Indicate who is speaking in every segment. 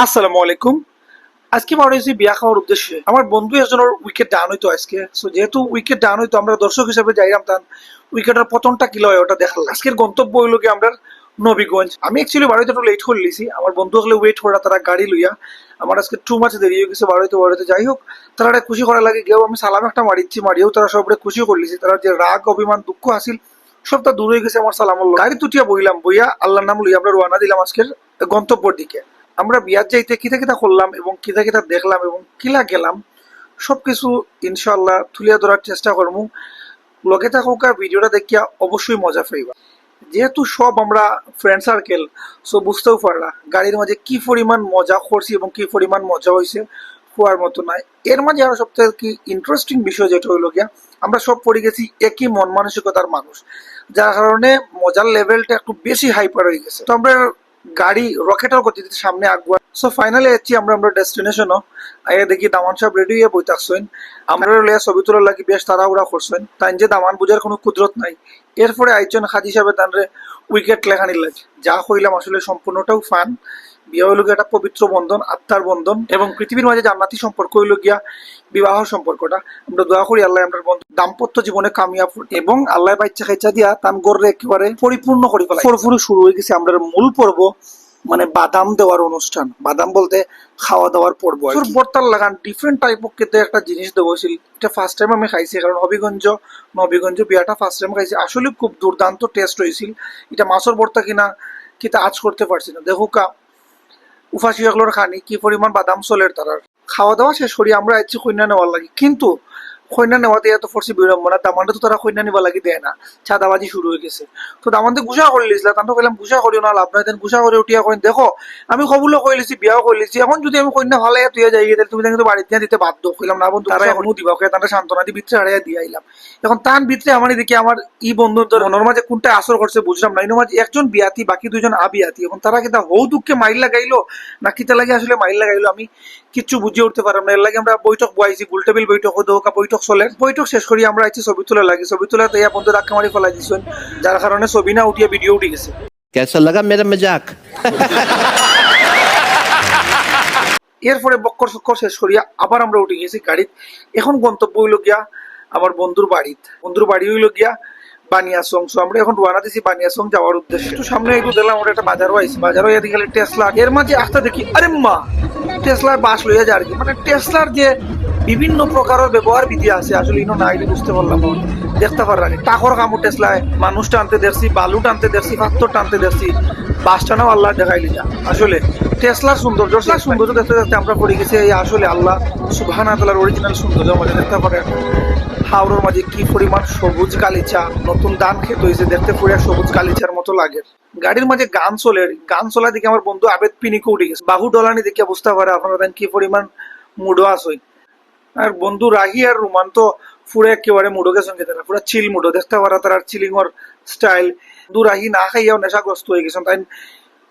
Speaker 1: আসসালামু আলাইকুম। আজকে বার হয়েছি বিয়া খাওয়ার উদ্দেশ্যে। আমার বন্ধু একজনের উইকেট ডাউন হইতো আজকে। সো যেহেতু উইকেট ডাউন হইতো আমরা দর্শক হিসেবে যাইলাম তার উইকেটের পতনটা কি লয় ওটা দেখাল। আজকের গন্তব্য হইল কি আমরা নবীগঞ্জ। আমি অ্যাকচুয়ালি বাড়িতে একটু লেট করে লিছি। আমার বন্ধু হলে ওয়েট করা তারা গাড়ি লইয়া। আমার আজকে টু মাছ দেরি হয়ে গেছে বাড়িতে যাই হোক তারা একটা খুশি করা লাগে গেও আমি সালাম একটা মারিয়েও তারা সবরে খুশি করলিছি। তারা যে রাগ অভিমান দুঃখ আসিল সবটা দূর হয়ে গেছে আমার সালাম। গাড়ি তুটিয়া বইয়া আল্লাহর নাম লইয়া আমরা রওনা দিলাম আজকের গন্তব্যের দিকে। আমরা বিয়ার যাইতে কিতা করলাম এবং কিতা দেখলাম এবং কিলা গেলাম সবকিছু ইনশাআল্লাহ তুলিয়া ধরার চেষ্টা করবো। লগে থাকুকা ভিডিওটা দেখিয়া অবশ্যই মজা পাইবা। যেহেতু সব আমরা ফ্রেন্ড সার্কেল সো বুঝতেও পারলা গাড়ির মাঝে কি পরিমাণ মজা করছি এবং কি পরিমাণ মজা হয়েছে হওয়ার মতো নয়। এর মাঝে আরো সবথেকে কি ইন্টারেস্টিং বিষয় যেটা হইল গিয়া আমরা সব পড়ে গেছি একই মন মানসিকতার মানুষ, যার কারণে মজার লেভেলটা একটু বেশি হাইপার হয়ে গেছে। তো আমরা গাড়ি রকেটের গতিতে সামনে আগুয়া। সো ফাইনালি এসছি আমরা ডেস্টিনেশনও আগে দেখি দামান সাহেব রেডি হয়ে বই থাকছেন। আমরা লইয়া ছবি তোলার লাগি বেশ তাড়াহুড়া করছেন। তাই যে দামান বুঝার কোনো কুদরত নাই। এরপরে আইজন হাজি সাহেব তানরে উইকেট লেখানির লাগে। যা কইলাম আসলে সম্পূর্ণটাও ফান। বিয়ে হইল গিয়া একটা পবিত্র বন্ধন, আত্মার বন্ধন এবং পৃথিবীর মাঝে জান্নাতি সম্পর্ক হইল গিয়া বিবাহ সম্পর্কটা। আমরা দোয়া করি আল্লাহ আমরা দাম্পত্য জীবনে কামিয়াব এবং আল্লাহ বাচ্চা খাইচা দিয়া তান গড়ে একেবারে পরিপূর্ণ করি ফেলাই। পুরোপুরি শুরু হয়ে গেছে আমরা মূল পর্ব, মানে বাদাম দেওয়ার অনুষ্ঠান। বাদাম বলতে খাওয়া দাওয়ার পর্ব। বর্তার লাগান ডিফারেন্ট টাইপ অফ খেতে একটা জিনিস দেওয়া হয়েছিল। এটা ফার্স্ট টাইম আমি খাইছি, কারণ নবীগঞ্জ বিয়াটা ফার্স্ট টাইম খাইছি। আসলে খুব দুর্দান্ত টেস্ট হয়েছিল। এটা মাছের ভর্তা কিনা কিতা আজ করতে পারছি না। দেখো কা উফাসি এগুলোর খানি কি পরিমাণ বাদাম চলের তারার। খাওয়া দাওয়া শেষ করি আমরা আইছি কন্যা নেওয়ার লাগে, কিন্তু কন্যা নেওয়াতে এত ফোর্সি বিড়ম্বনা দামানটা তো তারা কন্যা নিবা লাগি দেয় না, চাঁদাবাজি শুরু হয়ে গেছে। তো দামানতে গুসা করে লিছিল, তান্তো কইলাম গুসা করিও না লাভ নাই। দেন গুসা করে উঠিয়া কইন দেখো আমি কবুলও কই লিছি বিয়াও কই লিছি, এখন যদি আমি কন্যা ভালো তুই যাই গেলে তুমি কিন্তু বাড়িতে দিতে বাধ্য। কইলাম না বন্ধু তারা এখনো দিবা, তারা সান্ত্বনা দিয়ে ভিতরে হারিয়ে দিয়ে আইলাম। এখন তান ভিতরে আমার দেখি আমার ই বন্ধুর মনের মাঝে কোনটা আসর করছে বুঝলাম না। ইনোর মাঝে একজন বিয়াতি বাকি দুজন আবিয়াতি। এখন তারা কিতা হৌ দুঃখে মাইল লাগাইলো না কিতা লাগে আসলে মাইল লাগাইলো আমি কিচ্ছু বুঝিয়ে উঠতে পারলাম না। এর লাগে আমরা বৈঠক বয়াইছি, গোলটেবিল বৈঠক দোকা বৈঠক চলে। বৈঠক শেষ করি আমরা আইছি ছবি তোলা লাগে। ছবি তোলাতে ইয়া বন্ধু ধাক্কা মারি ফেলাই দিচ্ছেন, যার কারণে ছবি না উঠিয়ে ভিডিও উঠে গেছে।
Speaker 2: कैसा लगा मेरा मजाक?
Speaker 1: এরপরে বক্কর সক্কর শেষ করিয়া আবার আমরা উঠে গেছি গাড়িত। এখন গন্তব্য হইল গিয়া আমার বন্ধুর বাড়ি হইল গিয়া বানিয়াসং। সো আমরা এখন রওনা দিছি বানিয়াসং যাওয়ার উদ্দেশ্যে। একটু সামনে একটু দেখলাম আমরা একটা বাজারও আইছি। বাজারও এদিকে গেলে টেসলা, এর মাঝে আসতে দেখি আরে মা টেসলার বাস লইয়া যায় আর কি। মানে টেসলার যে বিভিন্ন প্রকারের ব্যবহার বিধি আছে আসলে ইনো না আইলে বুঝতে পারলাম না, দেখতে পারলাম টাকর কামড় টেসলায় মানুষ টানতে দেখছি, বালু টানতে দেখছি, পাথর টানতে দেখছি, বাস টানাও আল্লাহ দেখাইলি যা। আসলে টেসলার সৌন্দর্য দেখতে দেখতে আমরা পড়ে গেছি এই আসলে আল্লাহ সুবহানাহু ওয়া তাআলার অরিজিনাল সৌন্দর্য আমাদের দেখতে পারে। হাওড়ের মাঝে কি পরিমাণ সবুজ গালিচা, নতুন ধান খেত হয়েছে, দেখতে পুরো সবুজ গালিচার মতো লাগে। গাড়ির মাঝে গান চলা দেখে আমার বন্ধু আবেদ পিনিকে উঠে গেছে। বাহু ডলানি দেখে বুঝতে পারে আপনারা কি পরিমাণ মুডো আছে। আর বন্ধু রাহি আর রুমান তো পুরো একেবারে মুডো গেছেন তারা, পুরো চিল মুডো দেখতে পারা তার চিলিং ওর স্টাইল। বন্ধু রাহি না খাইয়াও নেশাগ্রস্ত হয়ে গেছেন। তাই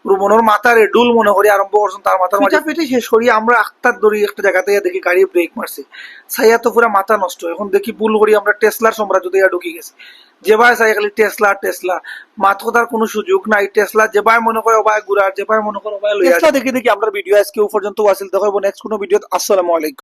Speaker 1: রুমনের মাথার ডুল মনে করি আরম্ভ করছেন তার মাথার মাঝে পেটে শেষ করি আমরা আখতার দড়ি একটা জায়গাতে দেখি গাড়ি ব্রেক মারছে। ছাইয়া তো পুরো মাথা নষ্ট। এখন দেখি ভুল করি আমরা টেসলার সাম্রাজ্য দিয়ে ঢুকে গেছি। যেভাবে চাই খালি টেসলা মাথ কথার কোনো সুযোগ নাই। টেসলা যেভাবে মনে করে ওভাবে ঘুরার, যেভাবে মনে করে ওভাবে লইয়া দেখি আমরা ভিডিও আজকে পর্যন্ত আসিল। দেখো নেক্সট কোনো ভিডিও। আসসালামু আলাইকুম।